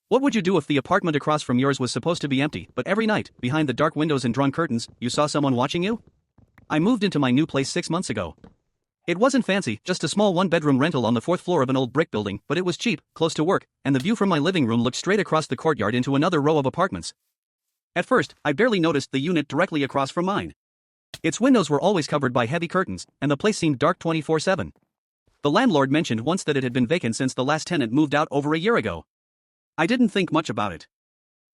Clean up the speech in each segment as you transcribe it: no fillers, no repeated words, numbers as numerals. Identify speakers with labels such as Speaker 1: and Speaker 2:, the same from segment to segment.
Speaker 1: What would you do if the apartment across from yours was supposed to be empty, but every night, behind the dark windows and drawn curtains, you saw someone watching you? I moved into my new place 6 months ago. It wasn't fancy, just a small one-bedroom rental on the 4th floor of an old brick building, but it was cheap, close to work, and the view from my living room looked straight across the courtyard into another row of apartments. At first, I barely noticed the unit directly across from mine. Its windows were always covered by heavy curtains, and the place seemed dark 24/7. The landlord mentioned once that it had been vacant since the last tenant moved out over a year ago. I didn't think much about it.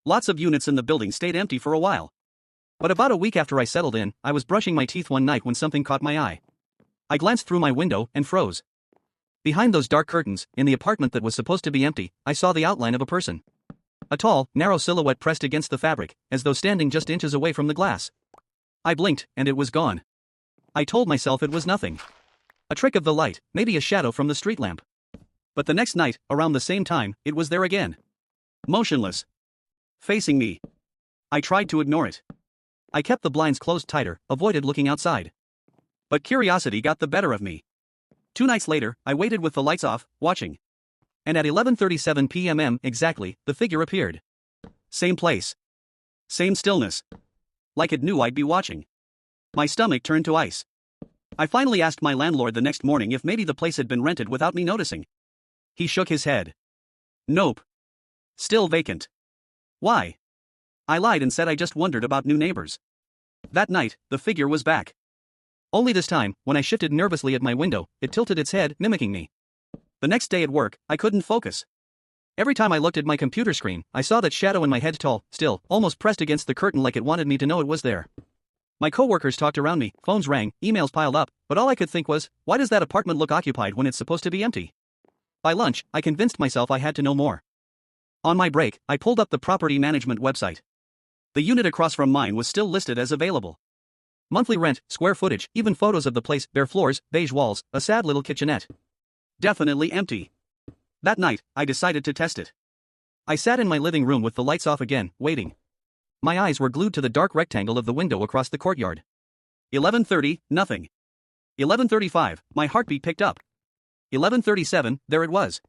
Speaker 1: Lots of units in the building stayed empty for a while. But about a week after I settled in, I was brushing my teeth one night when something caught my eye. I glanced through my window and froze. Behind those dark curtains, in the apartment that was supposed to be empty, I saw the outline of a person. A tall, narrow silhouette pressed against the fabric, as though standing just inches away from the glass. I blinked, and it was gone. I told myself it was nothing. A trick of the light, maybe a shadow from the street lamp. But the next night, around the same time, it was there again. Motionless. Facing me. I tried to ignore it. I kept the blinds closed tighter, avoided looking outside. But curiosity got the better of me. 2 nights later, I waited with the lights off, watching. And at 11:37 p.m. exactly, the figure appeared. Same place. Same stillness. Like it knew I'd be watching. My stomach turned to ice. I finally asked my landlord the next morning if maybe the place had been rented without me noticing. He shook his head. Nope. Still vacant. Why? I lied and said I just wondered about new neighbors. That night, the figure was back. Only this time, when I shifted nervously at my window, it tilted its head, mimicking me. The next day at work, I couldn't focus. Every time I looked at my computer screen, I saw that shadow in my head, tall, still, almost pressed against the curtain like it wanted me to know it was there. My coworkers talked around me, phones rang, emails piled up, but all I could think was, why does that apartment look occupied when it's supposed to be empty? By lunch, I convinced myself I had to know more. On my break, I pulled up the property management website. The unit across from mine was still listed as available. Monthly rent, square footage, even photos of the place, bare floors, beige walls, a sad little kitchenette. Definitely empty. That night, I decided to test it. I sat in my living room with the lights off again, waiting. My eyes were glued to the dark rectangle of the window across the courtyard. 11:30, nothing. 11:35, my heartbeat picked up. 11:37, there it was.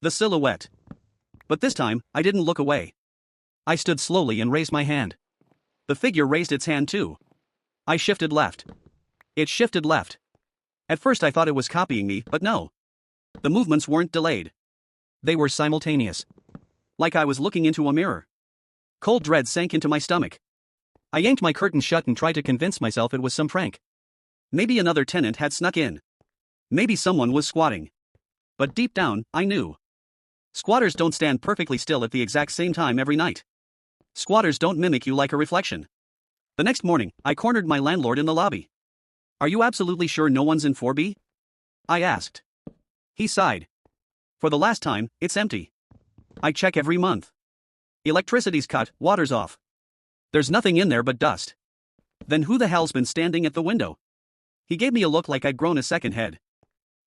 Speaker 1: The silhouette. But this time, I didn't look away. I stood slowly and raised my hand. The figure raised its hand too. I shifted left. It shifted left. At first I thought it was copying me, but no. The movements weren't delayed. They were simultaneous. Like I was looking into a mirror. Cold dread sank into my stomach. I yanked my curtain shut and tried to convince myself it was some prank. Maybe another tenant had snuck in. Maybe someone was squatting. But deep down, I knew. Squatters don't stand perfectly still at the exact same time every night. Squatters don't mimic you like a reflection. The next morning, I cornered my landlord in the lobby. Are you absolutely sure no one's in 4B? I asked. He sighed. For the last time, it's empty. I check every month. Electricity's cut, water's off. There's nothing in there but dust. Then who the hell's been standing at the window? He gave me a look like I'd grown a second head.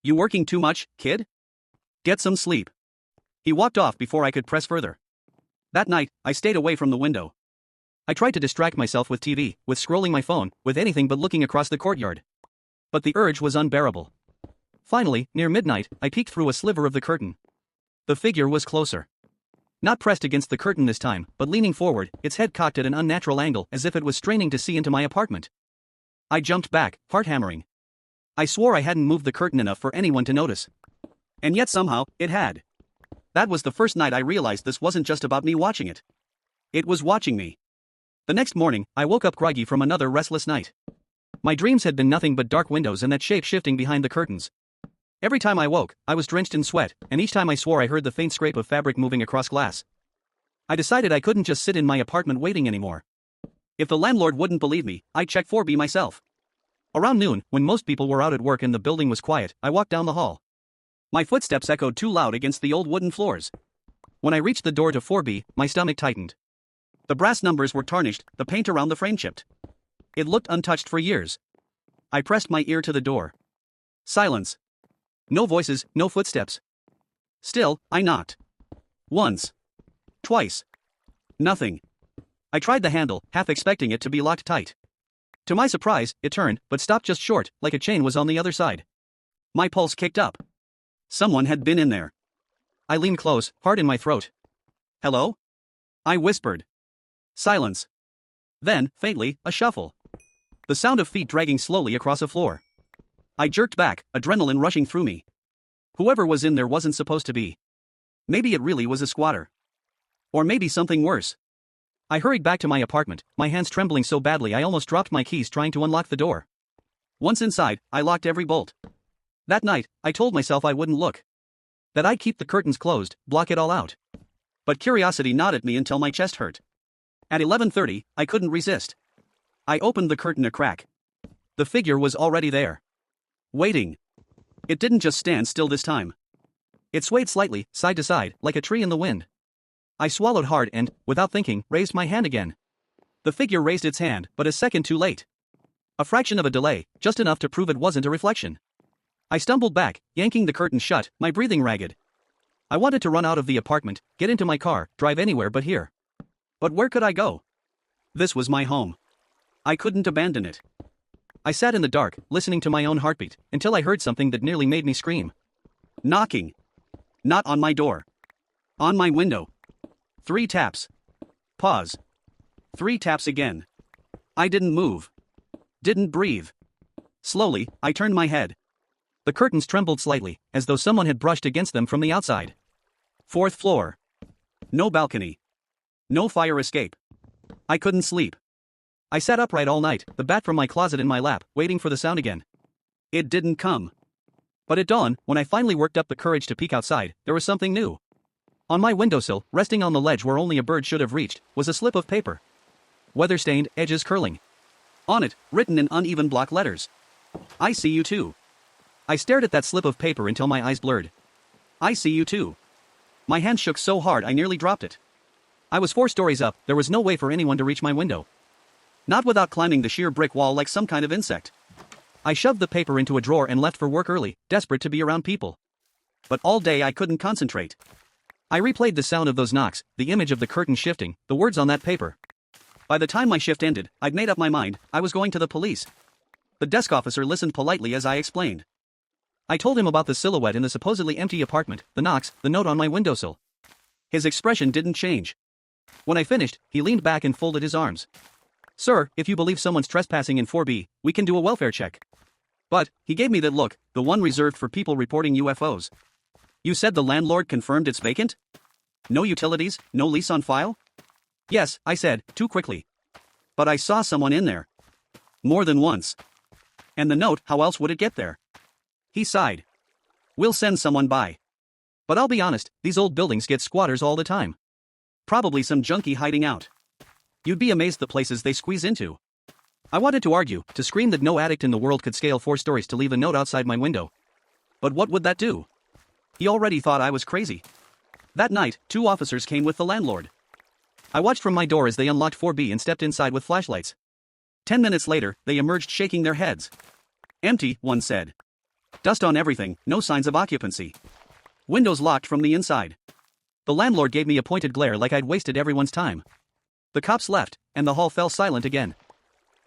Speaker 1: You working too much, kid? Get some sleep. He walked off before I could press further. That night, I stayed away from the window. I tried to distract myself with TV, with scrolling my phone, with anything but looking across the courtyard. But the urge was unbearable. Finally, near midnight, I peeked through a sliver of the curtain. The figure was closer. Not pressed against the curtain this time, but leaning forward, its head cocked at an unnatural angle as if it was straining to see into my apartment. I jumped back, heart hammering. I swore I hadn't moved the curtain enough for anyone to notice. And yet somehow, it had. That was the first night I realized this wasn't just about me watching it. It was watching me. The next morning, I woke up groggy from another restless night. My dreams had been nothing but dark windows and that shape shifting behind the curtains. Every time I woke, I was drenched in sweat, and each time I swore I heard the faint scrape of fabric moving across glass. I decided I couldn't just sit in my apartment waiting anymore. If the landlord wouldn't believe me, I'd check 4B myself. Around noon, when most people were out at work and the building was quiet, I walked down the hall. My footsteps echoed too loud against the old wooden floors. When I reached the door to 4B, my stomach tightened. The brass numbers were tarnished, the paint around the frame chipped. It looked untouched for years. I pressed my ear to the door. Silence. No voices, no footsteps. Still, I knocked. Once. Twice. Nothing. I tried the handle, half expecting it to be locked tight. To my surprise, it turned, but stopped just short, like a chain was on the other side. My pulse kicked up. Someone had been in there. I leaned close, heart in my throat. Hello? I whispered. Silence. Then, faintly, a shuffle. The sound of feet dragging slowly across a floor. I jerked back, adrenaline rushing through me. Whoever was in there wasn't supposed to be. Maybe it really was a squatter. Or maybe something worse. I hurried back to my apartment, my hands trembling so badly I almost dropped my keys trying to unlock the door. Once inside, I locked every bolt. That night, I told myself I wouldn't look. That I'd keep the curtains closed, block it all out. But curiosity gnawed at me until my chest hurt. At 11:30, I couldn't resist. I opened the curtain a crack. The figure was already there. Waiting. It didn't just stand still this time. It swayed slightly, side to side, like a tree in the wind. I swallowed hard and, without thinking, raised my hand again. The figure raised its hand, but a second too late. A fraction of a delay, just enough to prove it wasn't a reflection. I stumbled back, yanking the curtain shut, my breathing ragged. I wanted to run out of the apartment, get into my car, drive anywhere but here. But where could I go? This was my home. I couldn't abandon it. I sat in the dark, listening to my own heartbeat, until I heard something that nearly made me scream. Knocking. Not on my door. On my window. 3 taps. Pause. 3 taps again. I didn't move. Didn't breathe. Slowly, I turned my head. The curtains trembled slightly, as though someone had brushed against them from the outside. 4th floor. No balcony. No fire escape. I couldn't sleep. I sat upright all night, the bat from my closet in my lap, waiting for the sound again. It didn't come. But at dawn, when I finally worked up the courage to peek outside, there was something new. On my windowsill, resting on the ledge where only a bird should have reached, was a slip of paper. Weather-stained, edges curling. On it, written in uneven block letters. I see you too. I stared at that slip of paper until my eyes blurred. I see you too. My hand shook so hard I nearly dropped it. I was 4 stories up, there was no way for anyone to reach my window. Not without climbing the sheer brick wall like some kind of insect. I shoved the paper into a drawer and left for work early, desperate to be around people. But all day I couldn't concentrate. I replayed the sound of those knocks, the image of the curtain shifting, the words on that paper. By the time my shift ended, I'd made up my mind, I was going to the police. The desk officer listened politely as I explained. I told him about the silhouette in the supposedly empty apartment, the knocks, the note on my windowsill. His expression didn't change. When I finished, he leaned back and folded his arms. Sir, if you believe someone's trespassing in 4B, we can do a welfare check. But, he gave me that look, the one reserved for people reporting UFOs. You said the landlord confirmed it's vacant? No utilities, no lease on file? Yes, I said, too quickly. But I saw someone in there. More than once. And the note, how else would it get there? He sighed. We'll send someone by. But I'll be honest, these old buildings get squatters all the time. Probably some junkie hiding out. You'd be amazed the places they squeeze into. I wanted to argue, to scream that no addict in the world could scale 4 stories to leave a note outside my window. But what would that do? He already thought I was crazy. That night, 2 officers came with the landlord. I watched from my door as they unlocked 4B and stepped inside with flashlights. 10 minutes later, they emerged shaking their heads. Empty, one said. Dust on everything, no signs of occupancy. Windows locked from the inside. The landlord gave me a pointed glare like I'd wasted everyone's time. The cops left, and the hall fell silent again.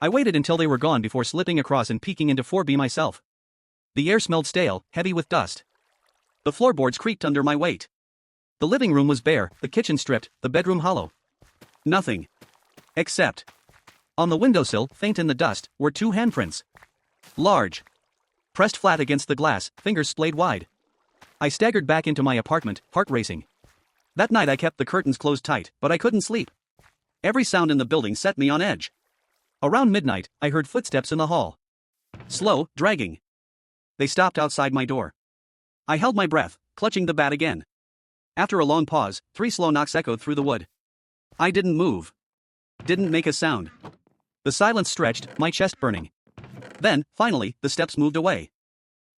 Speaker 1: I waited until they were gone before slipping across and peeking into 4B myself. The air smelled stale, heavy with dust. The floorboards creaked under my weight. The living room was bare, the kitchen stripped, the bedroom hollow. Nothing. Except. On the windowsill, faint in the dust, were 2 handprints. Large. Pressed flat against the glass, fingers splayed wide. I staggered back into my apartment, heart racing. That night I kept the curtains closed tight, but I couldn't sleep. Every sound in the building set me on edge. Around midnight, I heard footsteps in the hall. Slow, dragging. They stopped outside my door. I held my breath, clutching the bat again. After a long pause, 3 slow knocks echoed through the wood. I didn't move. Didn't make a sound. The silence stretched, my chest burning. Then, finally, the steps moved away.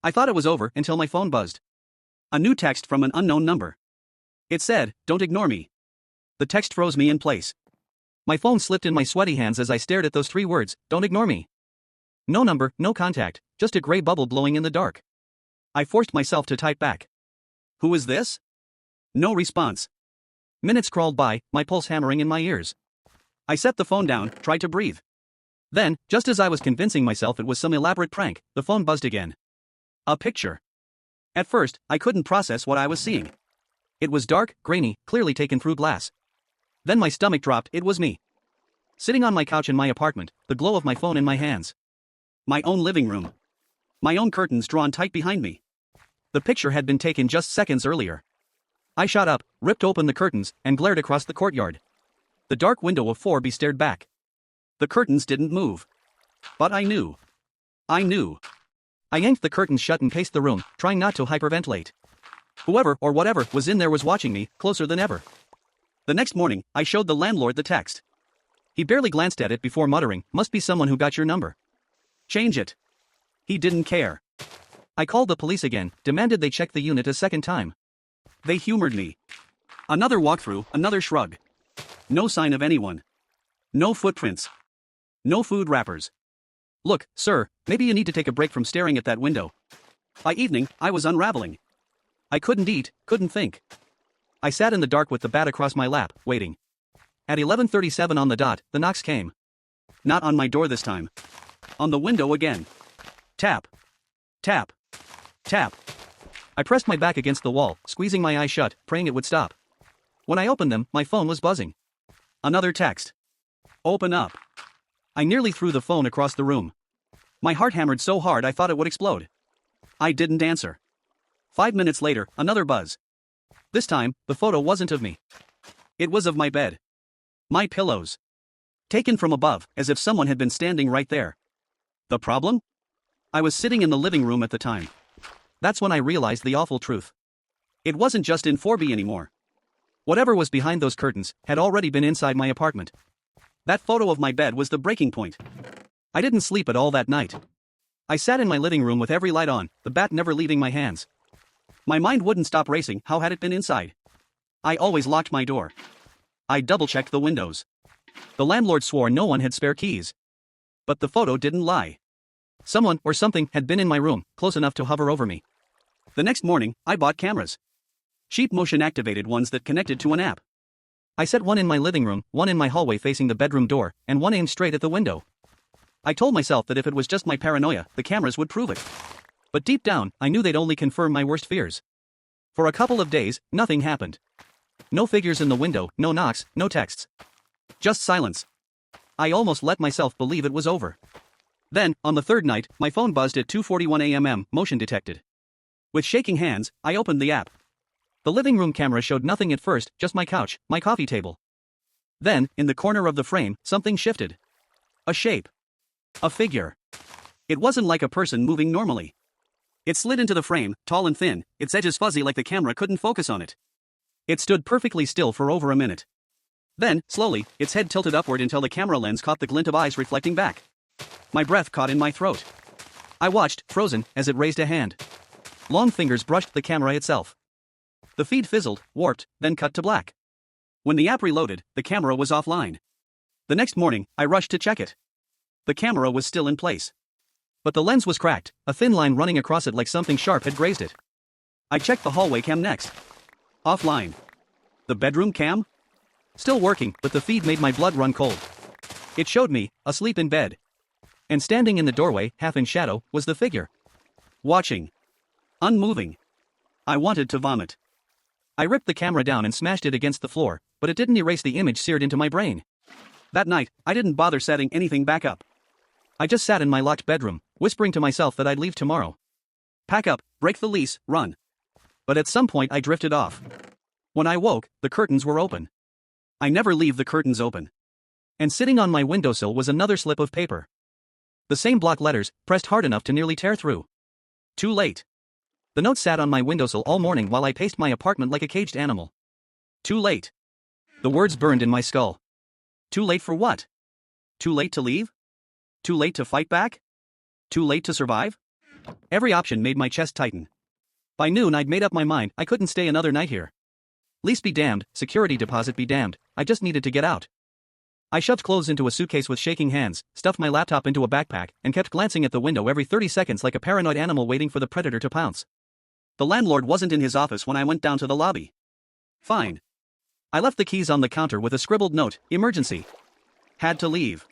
Speaker 1: I thought it was over until my phone buzzed. A new text from an unknown number. It said, "Don't ignore me." The text froze me in place. My phone slipped in my sweaty hands as I stared at those 3 words, "Don't ignore me." No number, no contact, just a gray bubble blowing in the dark. I forced myself to type back. Who is this? No response. Minutes crawled by, my pulse hammering in my ears. I set the phone down, tried to breathe. Then, just as I was convincing myself it was some elaborate prank, the phone buzzed again. A picture. At first, I couldn't process what I was seeing. It was dark, grainy, clearly taken through glass. Then my stomach dropped. It was me. Sitting on my couch in my apartment, the glow of my phone in my hands. My own living room. My own curtains drawn tight behind me. The picture had been taken just seconds earlier. I shot up, ripped open the curtains, and glared across the courtyard. The dark window of 4B stared back. The curtains didn't move. But I knew. I knew. I yanked the curtains shut and paced the room, trying not to hyperventilate. Whoever or whatever was in there was watching me, closer than ever. The next morning, I showed the landlord the text. He barely glanced at it before muttering, "Must be someone who got your number. Change it." He didn't care. I called the police again, demanded they check the unit a second time. They humored me. Another walkthrough, another shrug. No sign of anyone. No footprints. No food wrappers. Look, sir, maybe you need to take a break from staring at that window. By evening, I was unraveling. I couldn't eat, couldn't think. I sat in the dark with the bat across my lap, waiting. At 11:37 on the dot, the knocks came. Not on my door this time. On the window again. Tap. Tap. Tap. I pressed my back against the wall, squeezing my eyes shut, praying it would stop. When I opened them, my phone was buzzing. Another text. Open up. I nearly threw the phone across the room. My heart hammered so hard I thought it would explode. I didn't answer. 5 minutes later, another buzz. This time, the photo wasn't of me. It was of my bed. My pillows. Taken from above, as if someone had been standing right there. The problem? I was sitting in the living room at the time. That's when I realized the awful truth. It wasn't just in 4B anymore. Whatever was behind those curtains had already been inside my apartment. That photo of my bed was the breaking point. I didn't sleep at all that night. I sat in my living room with every light on, the bat never leaving my hands. My mind wouldn't stop racing. How had it been inside? I always locked my door. I double-checked the windows. The landlord swore no one had spare keys. But the photo didn't lie. Someone or something had been in my room, close enough to hover over me. The next morning, I bought cameras. Cheap motion-activated ones that connected to an app. I set one in my living room, one in my hallway facing the bedroom door, and one aimed straight at the window. I told myself that if it was just my paranoia, the cameras would prove it. But deep down, I knew they'd only confirm my worst fears. For a couple of days, nothing happened. No figures in the window, no knocks, no texts. Just silence. I almost let myself believe it was over. Then, on the third night, my phone buzzed at 2:41 a.m. Motion detected. With shaking hands, I opened the app. The living room camera showed nothing at first, just my couch, my coffee table. Then, in the corner of the frame, something shifted. A shape. A figure. It wasn't like a person moving normally. It slid into the frame, tall and thin, its edges fuzzy like the camera couldn't focus on it. It stood perfectly still for over a minute. Then, slowly, its head tilted upward until the camera lens caught the glint of eyes reflecting back. My breath caught in my throat. I watched, frozen, as it raised a hand. Long fingers brushed the camera itself. The feed fizzled, warped, then cut to black. When the app reloaded, the camera was offline. The next morning, I rushed to check it. The camera was still in place. But the lens was cracked, a thin line running across it like something sharp had grazed it. I checked the hallway cam next. Offline. The bedroom cam? Still working, but the feed made my blood run cold. It showed me, asleep in bed. And standing in the doorway, half in shadow, was the figure. Watching. Unmoving. I wanted to vomit. I ripped the camera down and smashed it against the floor, but it didn't erase the image seared into my brain. That night, I didn't bother setting anything back up. I just sat in my locked bedroom, whispering to myself that I'd leave tomorrow. Pack up, break the lease, run. But at some point I drifted off. When I woke, the curtains were open. I never leave the curtains open. And sitting on my windowsill was another slip of paper. The same block letters, pressed hard enough to nearly tear through. Too late. The note sat on my windowsill all morning while I paced my apartment like a caged animal. Too late. The words burned in my skull. Too late for what? Too late to leave? Too late to fight back? Too late to survive? Every option made my chest tighten. By noon I'd made up my mind I couldn't stay another night here. Lease be damned, security deposit be damned, I just needed to get out. I shoved clothes into a suitcase with shaking hands, stuffed my laptop into a backpack, and kept glancing at the window every 30 seconds like a paranoid animal waiting for the predator to pounce. The landlord wasn't in his office when I went down to the lobby. Fine. I left the keys on the counter with a scribbled note, emergency. Had to leave.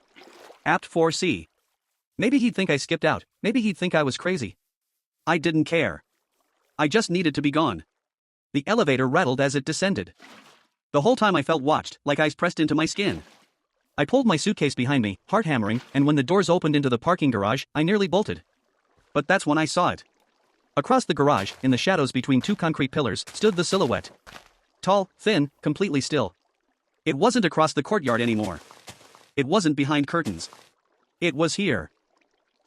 Speaker 1: Apt 4C. Maybe he'd think I skipped out, maybe he'd think I was crazy. I didn't care. I just needed to be gone. The elevator rattled as it descended. The whole time I felt watched, like ice pressed into my skin. I pulled my suitcase behind me, heart hammering, and when the doors opened into the parking garage, I nearly bolted. But that's when I saw it. Across the garage, in the shadows between two concrete pillars, stood the silhouette. Tall, thin, completely still. It wasn't across the courtyard anymore. It wasn't behind curtains. It was here.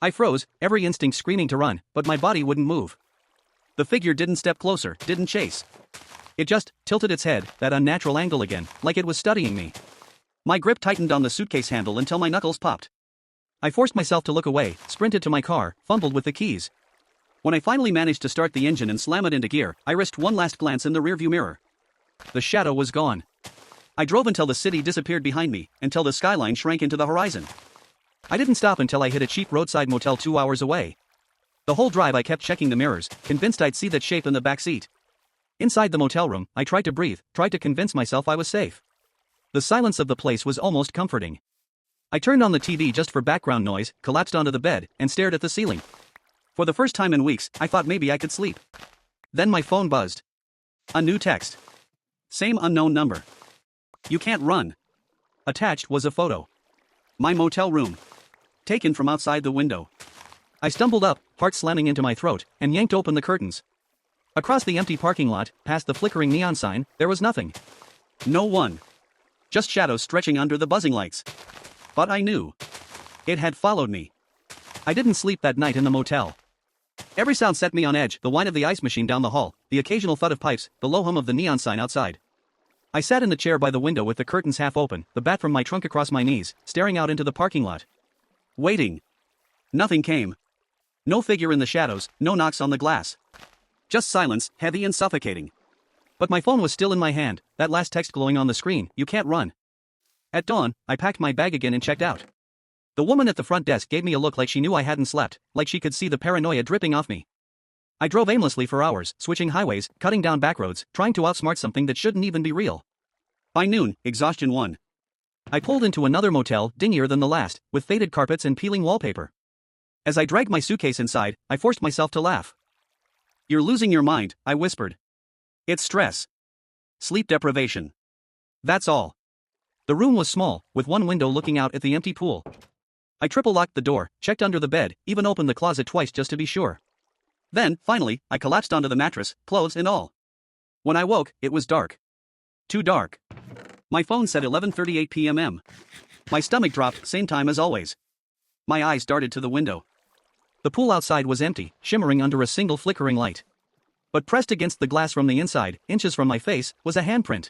Speaker 1: I froze, every instinct screaming to run, but my body wouldn't move. The figure didn't step closer, didn't chase. It just tilted its head, that unnatural angle again, like it was studying me. My grip tightened on the suitcase handle until my knuckles popped. I forced myself to look away, sprinted to my car, fumbled with the keys. When I finally managed to start the engine and slam it into gear, I risked one last glance in the rearview mirror. The shadow was gone. I drove until the city disappeared behind me, until the skyline shrank into the horizon. I didn't stop until I hit a cheap roadside motel 2 hours away. The whole drive I kept checking the mirrors, convinced I'd see that shape in the back seat. Inside the motel room, I tried to breathe, tried to convince myself I was safe. The silence of the place was almost comforting. I turned on the TV just for background noise, collapsed onto the bed, and stared at the ceiling. For the first time in weeks, I thought maybe I could sleep. Then my phone buzzed. A new text. Same unknown number. You can't run. Attached was a photo. My motel room. Taken from outside the window. I stumbled up, heart slamming into my throat, and yanked open the curtains. Across the empty parking lot, past the flickering neon sign, there was nothing. No one. Just shadows stretching under the buzzing lights. But I knew. It had followed me. I didn't sleep that night in the motel. Every sound set me on edge, the whine of the ice machine down the hall, the occasional thud of pipes, the low hum of the neon sign outside. I sat in the chair by the window with the curtains half open, the bat from my trunk across my knees, staring out into the parking lot. Waiting. Nothing came. No figure in the shadows, no knocks on the glass. Just silence, heavy and suffocating. But my phone was still in my hand, that last text glowing on the screen, you can't run. At dawn, I packed my bag again and checked out. The woman at the front desk gave me a look like she knew I hadn't slept, like she could see the paranoia dripping off me. I drove aimlessly for hours, switching highways, cutting down back roads, trying to outsmart something that shouldn't even be real. By noon, exhaustion won. I pulled into another motel, dingier than the last, with faded carpets and peeling wallpaper. As I dragged my suitcase inside, I forced myself to laugh. You're losing your mind, I whispered. It's stress. Sleep deprivation. That's all. The room was small, with one window looking out at the empty pool. I triple-locked the door, checked under the bed, even opened the closet twice just to be sure. Then, finally, I collapsed onto the mattress, clothes and all. When I woke, it was dark. Too dark. My phone said 11:38 p.m. My stomach dropped, same time as always. My eyes darted to the window. The pool outside was empty, shimmering under a single flickering light. But pressed against the glass from the inside, inches from my face, was a handprint.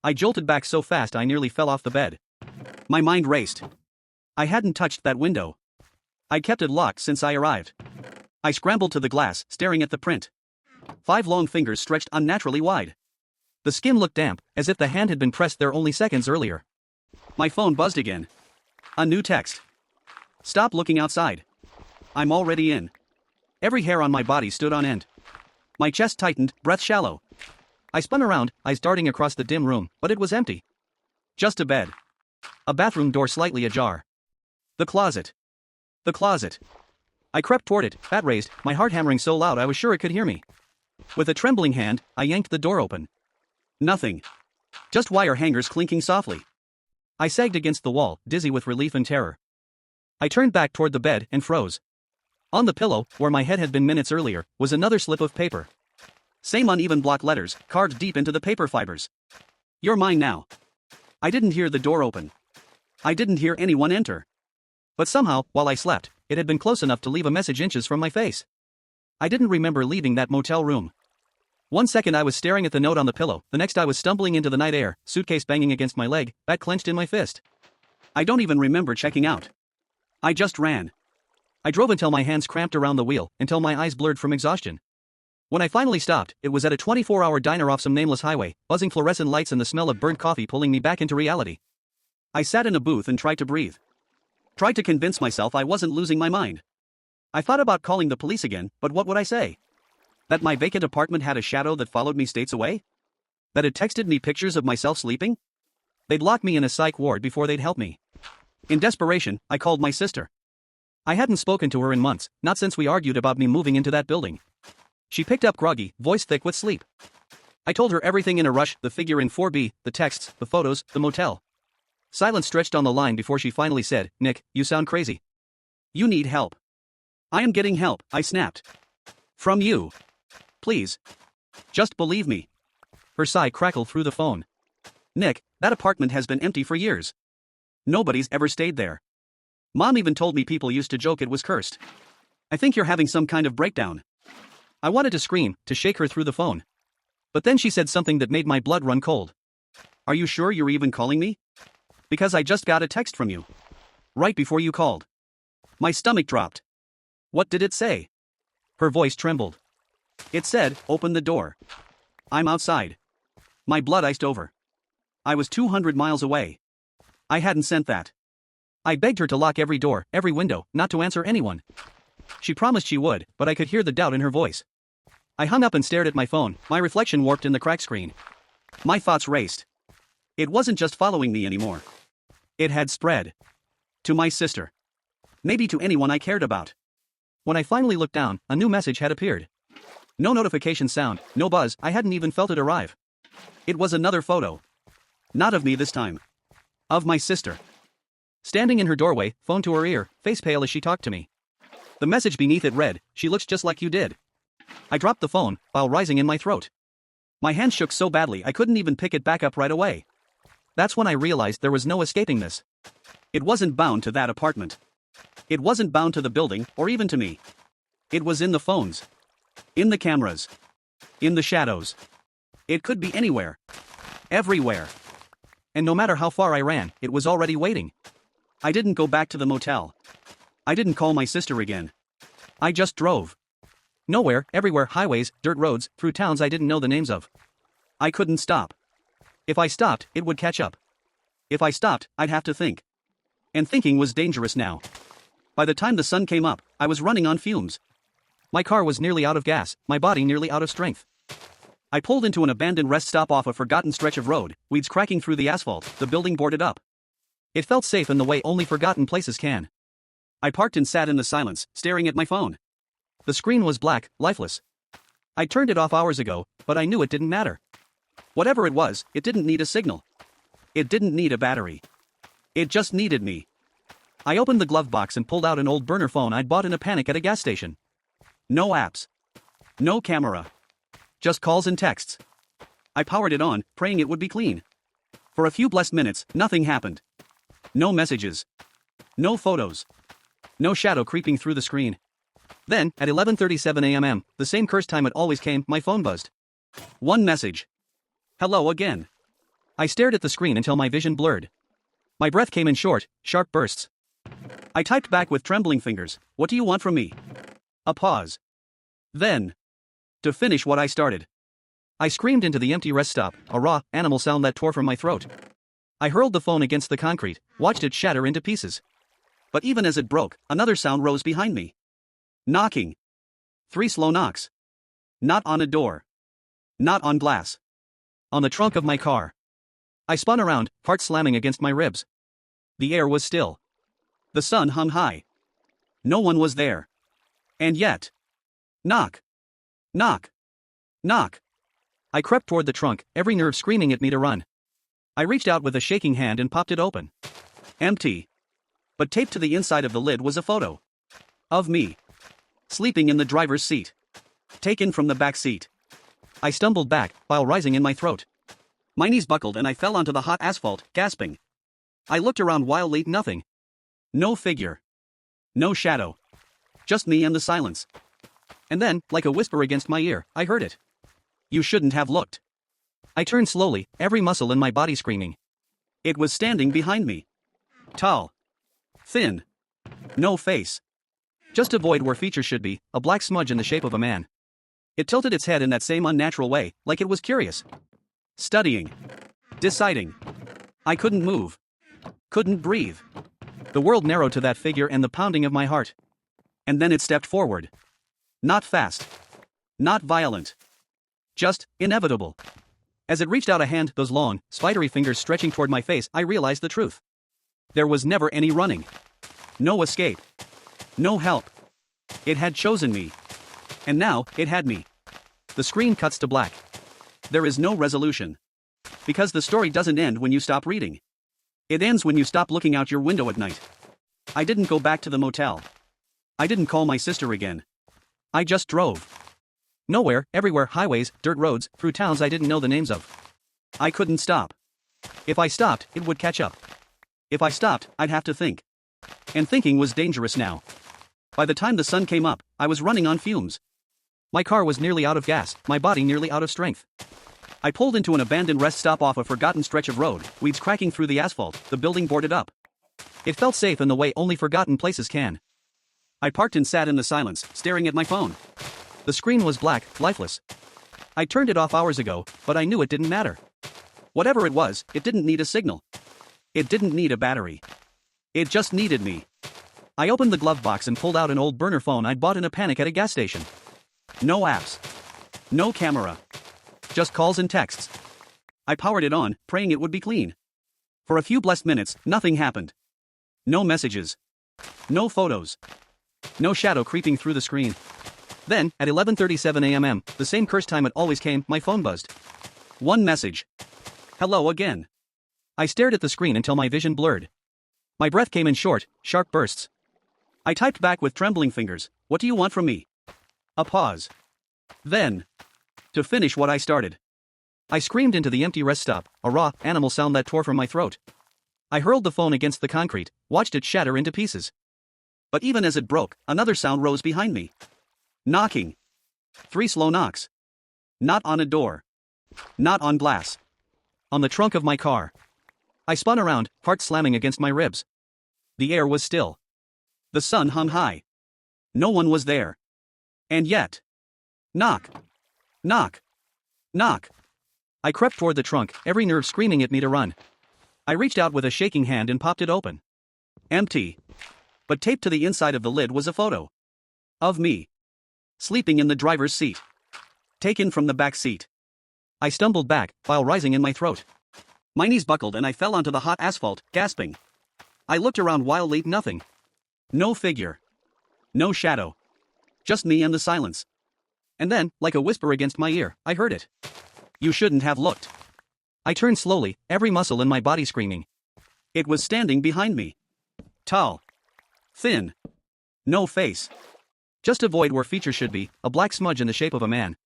Speaker 1: I jolted back so fast I nearly fell off the bed. My mind raced. I hadn't touched that window. I'd kept it locked since I arrived. I scrambled to the glass, staring at the print. 5 long fingers stretched unnaturally wide. The skin looked damp, as if the hand had been pressed there only seconds earlier. My phone buzzed again. A new text. Stop looking outside. I'm already in. Every hair on my body stood on end. My chest tightened, breath shallow. I spun around, eyes darting across the dim room, but it was empty. Just a bed. A bathroom door slightly ajar. The closet. The closet. I crept toward it, bat raised, my heart hammering so loud I was sure it could hear me. With a trembling hand, I yanked the door open. Nothing. Just wire hangers clinking softly. I sagged against the wall, dizzy with relief and terror. I turned back toward the bed and froze. On the pillow, where my head had been minutes earlier, was another slip of paper. Same uneven block letters, carved deep into the paper fibers. You're mine now. I didn't hear the door open. I didn't hear anyone enter. But somehow, while I slept, it had been close enough to leave a message inches from my face. I didn't remember leaving that motel room. 1 second I was staring at the note on the pillow, the next I was stumbling into the night air, suitcase banging against my leg, bat clenched in my fist. I don't even remember checking out. I just ran. I drove until my hands cramped around the wheel, until my eyes blurred from exhaustion. When I finally stopped, it was at a 24-hour diner off some nameless highway, buzzing fluorescent lights and the smell of burnt coffee pulling me back into reality. I sat in a booth and tried to breathe. Tried to convince myself I wasn't losing my mind. I thought about calling the police again, but what would I say? That my vacant apartment had a shadow that followed me states away? That it texted me pictures of myself sleeping? They'd lock me in a psych ward before they'd help me. In desperation, I called my sister. I hadn't spoken to her in months, not since we argued about me moving into that building. She picked up groggy, voice thick with sleep. I told her everything in a rush, the figure in 4B, the texts, the photos, the motel. Silence stretched on the line before she finally said, "Nick, you sound crazy. You need help." "I am getting help," I snapped. "From you. Please. Just believe me." Her sigh crackled through the phone. "Nick, that apartment has been empty for years. Nobody's ever stayed there. Mom even told me people used to joke it was cursed. I think you're having some kind of breakdown." I wanted to scream, to shake her through the phone. But then she said something that made my blood run cold. "Are you sure you're even calling me? Because I just got a text from you. Right before you called." My stomach dropped. "What did it say?" Her voice trembled. "It said, 'Open the door. I'm outside.'" My blood iced over. I was 200 miles away. I hadn't sent that. I begged her to lock every door, every window, not to answer anyone. She promised she would, but I could hear the doubt in her voice. I hung up and stared at my phone, my reflection warped in the crack screen. My thoughts raced. It wasn't just following me anymore. It had spread. To my sister. Maybe to anyone I cared about. When I finally looked down, a new message had appeared. No notification sound, no buzz, I hadn't even felt it arrive. It was another photo. Not of me this time. Of my sister. Standing in her doorway, phone to her ear, face pale as she talked to me. The message beneath it read, "She looks just like you did." I dropped the phone, bile rising in my throat. My hand shook so badly I couldn't even pick it back up right away. That's when I realized there was no escaping this. It wasn't bound to that apartment. It wasn't bound to the building, or even to me. It was in the phones. In the cameras. In the shadows. It could be anywhere. Everywhere. And no matter how far I ran, it was already waiting. I didn't go back to the motel. I didn't call my sister again. I just drove. Nowhere, everywhere, highways, dirt roads, through towns I didn't know the names of. I couldn't stop. If I stopped, it would catch up. If I stopped, I'd have to think. And thinking was dangerous now. By the time the sun came up, I was running on fumes. My car was nearly out of gas, my body nearly out of strength. I pulled into an abandoned rest stop off a forgotten stretch of road, weeds cracking through the asphalt, the building boarded up. It felt safe in the way only forgotten places can. I parked and sat in the silence, staring at my phone. The screen was black, lifeless. I turned it off hours ago, but I knew it didn't matter. Whatever it was, it didn't need a signal. It didn't need a battery. It just needed me. I opened the glove box and pulled out an old burner phone I'd bought in a panic at a gas station. No apps. No camera. Just calls and texts. I powered it on, praying it would be clean. For a few blessed minutes, nothing happened. No messages. No photos. No shadow creeping through the screen. Then, at 11:37 a.m., the same cursed time it always came, my phone buzzed. One message. "Hello again." I stared at the screen until my vision blurred. My breath came in short, sharp bursts. I typed back with trembling fingers, "What do you want from me?" A pause. Then. To finish what I started. I screamed into the empty rest stop, a raw, animal sound that tore from my throat. I hurled the phone against the concrete, watched it shatter into pieces. But even as it broke, another sound rose behind me. Knocking. 3 slow knocks. Not on a door. Not on glass. On the trunk of my car. I spun around, heart slamming against my ribs. The air was still. The sun hung high. No one was there. And yet. Knock. Knock. Knock. I crept toward the trunk, every nerve screaming at me to run. I reached out with a shaking hand and popped it open. Empty. But taped to the inside of the lid was a photo. Of me. Sleeping in the driver's seat. Taken from the back seat. I stumbled back, bile rising in my throat. My knees buckled and I fell onto the hot asphalt, gasping. I looked around wildly, nothing. No figure. No shadow. Just me and the silence. And then, like a whisper against my ear, I heard it. "You shouldn't have looked." I turned slowly, every muscle in my body screaming. It was standing behind me. Tall. Thin. No face. Just a void where features should be, a black smudge in the shape of a man. It tilted its head in that same unnatural way, like it was curious. Studying. Deciding. I couldn't move. Couldn't breathe. The world narrowed to that figure and the pounding of my heart. And then it stepped forward. Not fast. Not violent. Just inevitable. As it reached out a hand, those long, spidery fingers stretching toward my face, I realized the truth. There was never any running. No escape. No help. It had chosen me. And now, it had me. The screen cuts to black. There is no resolution. Because the story doesn't end when you stop reading. It ends when you stop looking out your window at night. I didn't go back to the motel. I didn't call my sister again. I just drove. Nowhere, everywhere, highways, dirt roads, through towns I didn't know the names of. I couldn't stop. If I stopped, it would catch up. If I stopped, I'd have to think. And thinking was dangerous now. By the time the sun came up, I was running on fumes. My car was nearly out of gas, my body nearly out of strength. I pulled into an abandoned rest stop off a forgotten stretch of road, weeds cracking through the asphalt, the building boarded up. It felt safe in the way only forgotten places can. I parked and sat in the silence, staring at my phone. The screen was black, lifeless. I turned it off hours ago, but I knew it didn't matter. Whatever it was, it didn't need a signal. It didn't need a battery. It just needed me. I opened the glove box and pulled out an old burner phone I'd bought in a panic at a gas station. No apps. No camera. Just calls and texts. I powered it on, praying it would be clean. For a few blessed minutes, nothing happened. No messages. No photos. No shadow creeping through the screen. Then, at 11:37 a.m., the same cursed time it always came, my phone buzzed. One message. Hello again. I stared at the screen until my vision blurred. My breath came in short, sharp bursts. I typed back with trembling fingers, "What do you want from me?" A pause. Then, to finish what I started. I screamed into the empty rest stop, a raw, animal sound that tore from my throat. I hurled the phone against the concrete, watched it shatter into pieces. But even as it broke, another sound rose behind me. Knocking. 3 slow knocks. Not on a door. Not on glass. On the trunk of my car. I spun around, heart slamming against my ribs. The air was still. The sun hung high. No one was there. And yet. Knock. Knock. Knock. I crept toward the trunk, every nerve screaming at me to run. I reached out with a shaking hand and popped it open. Empty. But taped to the inside of the lid was a photo. Of me. Sleeping in the driver's seat. Taken from the back seat. I stumbled back, bile rising in my throat. My knees buckled and I fell onto the hot asphalt, gasping. I looked around wildly, nothing. No figure. No shadow. Just me and the silence. And then, like a whisper against my ear, I heard it. You shouldn't have looked. I turned slowly, every muscle in my body screaming. It was standing behind me. Tall. Thin. No face. Just a void where features should be, a black smudge in the shape of a man.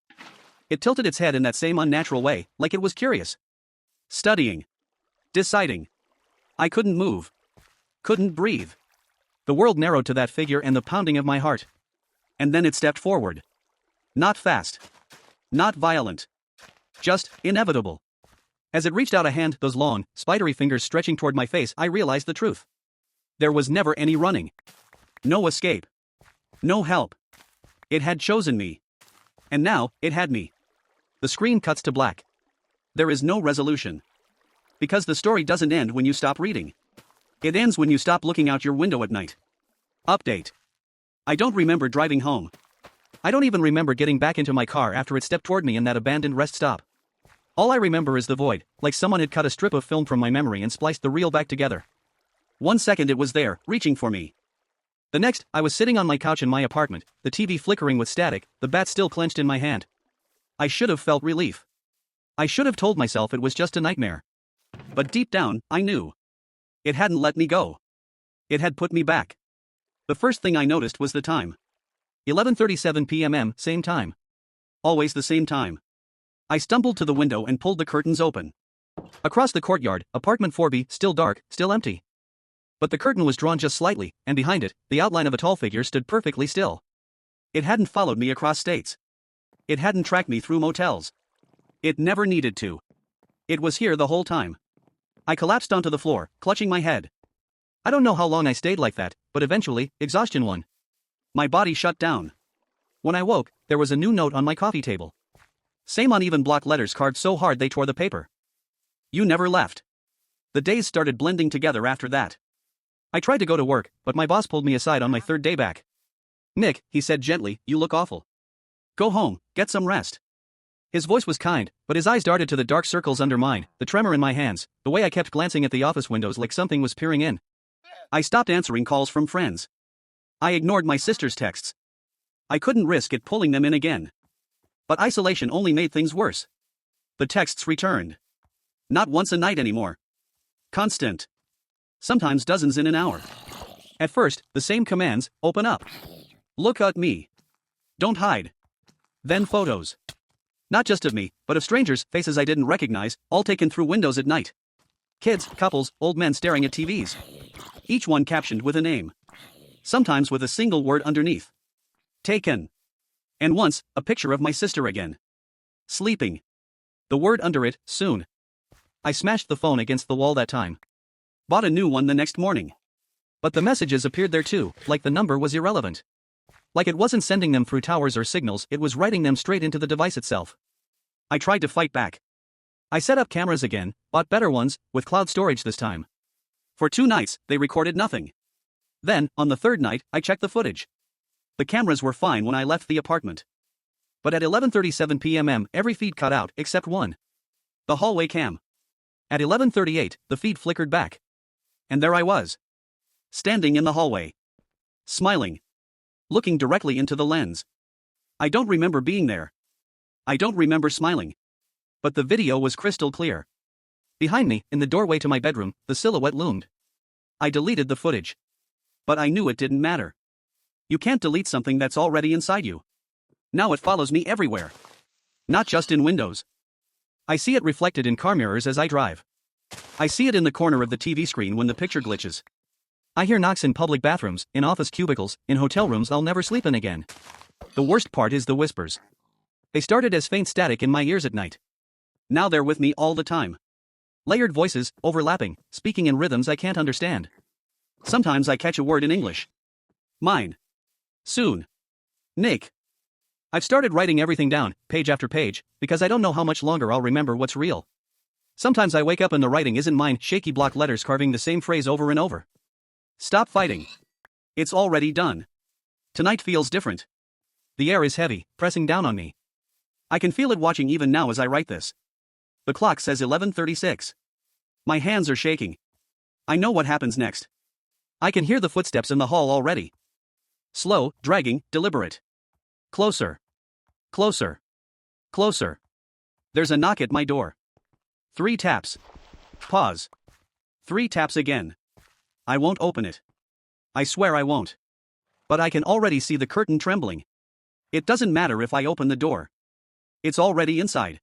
Speaker 1: It tilted its head in that same unnatural way, like it was curious. Studying. Deciding. I couldn't move. Couldn't breathe. The world narrowed to that figure and the pounding of my heart. And then it stepped forward. Not fast. Not violent. Just inevitable. As it reached out a hand, those long, spidery fingers stretching toward my face, I realized the truth. There was never any running. No escape. No help. It had chosen me. And now, it had me. The screen cuts to black. There is no resolution. Because the story doesn't end when you stop reading. It ends when you stop looking out your window at night. Update. I don't remember driving home. I don't even remember getting back into my car after it stepped toward me in that abandoned rest stop. All I remember is the void, like someone had cut a strip of film from my memory and spliced the reel back together. 1 second it was there, reaching for me. The next, I was sitting on my couch in my apartment, the TV flickering with static, the bat still clenched in my hand. I should have felt relief. I should have told myself it was just a nightmare. But deep down, I knew. It hadn't let me go. It had put me back. The first thing I noticed was the time. 11:37 p.m. Same time. Always the same time. I stumbled to the window and pulled the curtains open. Across the courtyard, apartment 4B, still dark, still empty. But the curtain was drawn just slightly, and behind it, the outline of a tall figure stood perfectly still. It hadn't followed me across states. It hadn't tracked me through motels. It never needed to. It was here the whole time. I collapsed onto the floor, clutching my head. I don't know how long I stayed like that, but eventually, exhaustion won. My body shut down. When I woke, there was a new note on my coffee table. Same uneven block letters carved so hard they tore the paper. You never left. The days started blending together after that. I tried to go to work, but my boss pulled me aside on my 3rd day back. "Nick," he said gently, "you look awful. Go home, get some rest." His voice was kind, but his eyes darted to the dark circles under mine, the tremor in my hands, the way I kept glancing at the office windows like something was peering in. I stopped answering calls from friends. I ignored my sister's texts. I couldn't risk it pulling them in again. But isolation only made things worse. The texts returned. Not once a night anymore. Constant. Sometimes dozens in an hour. At first, the same commands: open up. Look at me. Don't hide. Then photos. Not just of me, but of strangers, faces I didn't recognize, all taken through windows at night. Kids, couples, old men staring at TVs. Each one captioned with a name. Sometimes with a single word underneath. Taken. And once, a picture of my sister again. Sleeping. The word under it: soon. I smashed the phone against the wall that time. Bought a new one the next morning. But the messages appeared there too, like the number was irrelevant. Like it wasn't sending them through towers or signals, it was writing them straight into the device itself. I tried to fight back. I set up cameras again, bought better ones, with cloud storage this time. For 2 nights, they recorded nothing. Then, on the 3rd night, I checked the footage. The cameras were fine when I left the apartment. But at 11:37 p.m. every feed cut out except one. The hallway cam. At 11:38, the feed flickered back. And there I was. Standing in the hallway. Smiling. Looking directly into the lens. I don't remember being there. I don't remember smiling. But the video was crystal clear. Behind me, in the doorway to my bedroom, the silhouette loomed. I deleted the footage. But I knew it didn't matter. You can't delete something that's already inside you. Now it follows me everywhere. Not just in windows. I see it reflected in car mirrors as I drive. I see it in the corner of the TV screen when the picture glitches. I hear knocks in public bathrooms, in office cubicles, in hotel rooms I'll never sleep in again. The worst part is the whispers. They started as faint static in my ears at night. Now they're with me all the time. Layered voices, overlapping, speaking in rhythms I can't understand. Sometimes I catch a word in English. Mine. Soon. Nick. I've started writing everything down, page after page, because I don't know how much longer I'll remember what's real. Sometimes I wake up and the writing isn't mine, shaky block letters carving the same phrase over and over. Stop fighting. It's already done. Tonight feels different. The air is heavy, pressing down on me. I can feel it watching even now as I write this. The clock says 11:36. My hands are shaking. I know what happens next. I can hear the footsteps in the hall already. Slow, dragging, deliberate. Closer. Closer. Closer. There's a knock at my door. 3 taps. Pause. 3 taps again. I won't open it. I swear I won't. But I can already see the curtain trembling. It doesn't matter if I open the door. It's already inside.